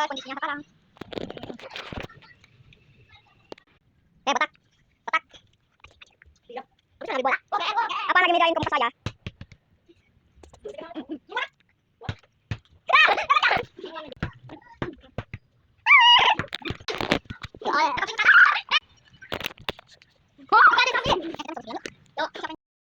Kondisinya sekarang. Botak. Botak. Terus lagi bola. Apa lagi megain kompas saya? Oh, ada